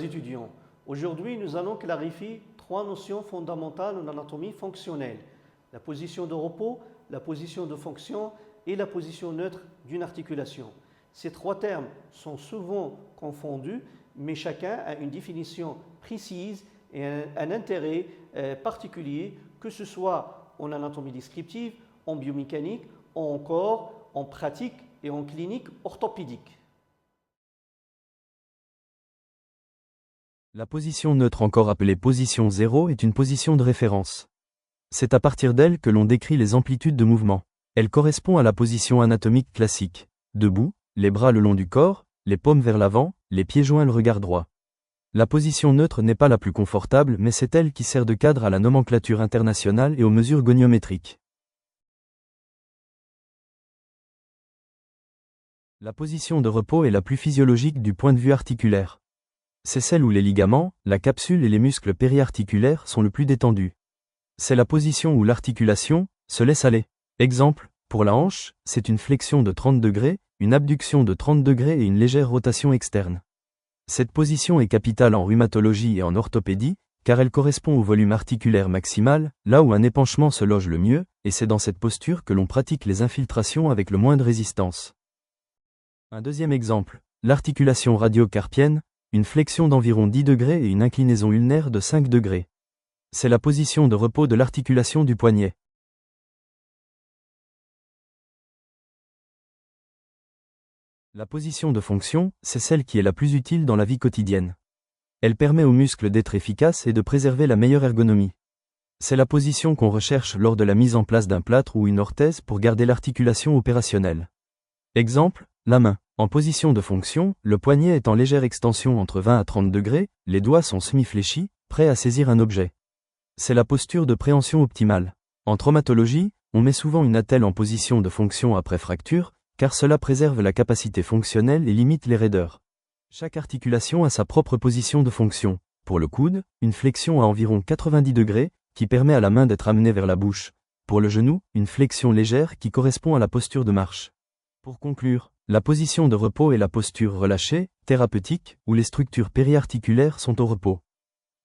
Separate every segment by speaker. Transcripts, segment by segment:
Speaker 1: chers étudiants, aujourd'hui nous allons clarifier trois notions fondamentales en anatomie fonctionnelle: la position de repos, la position de fonction et la position neutre d'une articulation. Ces trois termes sont souvent confondus, mais chacun a une définition précise et un intérêt particulier, que ce soit en anatomie descriptive, en biomécanique, ou encore en pratique et en clinique orthopédique.
Speaker 2: La position neutre, encore appelée position 0, est une position de référence. C'est à partir d'elle que l'on décrit les amplitudes de mouvement. Elle correspond à la position anatomique classique. Debout, les bras le long du corps, les paumes vers l'avant, les pieds joints le regard droit. La position neutre n'est pas la plus confortable, mais c'est elle qui sert de cadre à la nomenclature internationale et aux mesures goniométriques. La position de repos est la plus physiologique du point de vue articulaire. C'est celle où les ligaments, la capsule et les muscles périarticulaires sont le plus détendus. C'est la position où l'articulation se laisse aller. Exemple, pour la hanche, c'est une flexion de 30 degrés, une abduction de 30 degrés et une légère rotation externe. Cette position est capitale en rhumatologie et en orthopédie, car elle correspond au volume articulaire maximal, là où un épanchement se loge le mieux, et c'est dans cette posture que l'on pratique les infiltrations avec le moins de résistance. Un deuxième exemple, l'articulation radiocarpienne, une flexion d'environ 10 degrés et une inclinaison ulnaire de 5 degrés. C'est la position de repos de l'articulation du poignet. La position de fonction, c'est celle qui est la plus utile dans la vie quotidienne. Elle permet aux muscles d'être efficaces et de préserver la meilleure ergonomie. C'est la position qu'on recherche lors de la mise en place d'un plâtre ou une orthèse pour garder l'articulation opérationnelle. Exemple, la main. En position de fonction, le poignet est en légère extension entre 20 à 30 degrés, les doigts sont semi-fléchis, prêts à saisir un objet. C'est la posture de préhension optimale. En traumatologie, on met souvent une attelle en position de fonction après fracture, car cela préserve la capacité fonctionnelle et limite les raideurs. Chaque articulation a sa propre position de fonction. Pour le coude, une flexion à environ 90 degrés, qui permet à la main d'être amenée vers la bouche. Pour le genou, une flexion légère qui correspond à la posture de marche. Pour conclure, la position de repos est la posture relâchée, thérapeutique, où les structures périarticulaires sont au repos.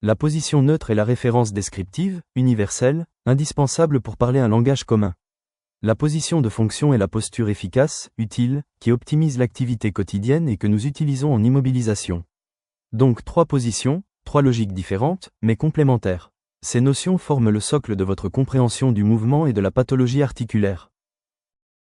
Speaker 2: La position neutre est la référence descriptive, universelle, indispensable pour parler un langage commun. La position de fonction est la posture efficace, utile, qui optimise l'activité quotidienne et que nous utilisons en immobilisation. Donc 3 positions, 3 logiques différentes, mais complémentaires. Ces notions forment le socle de votre compréhension du mouvement et de la pathologie articulaire.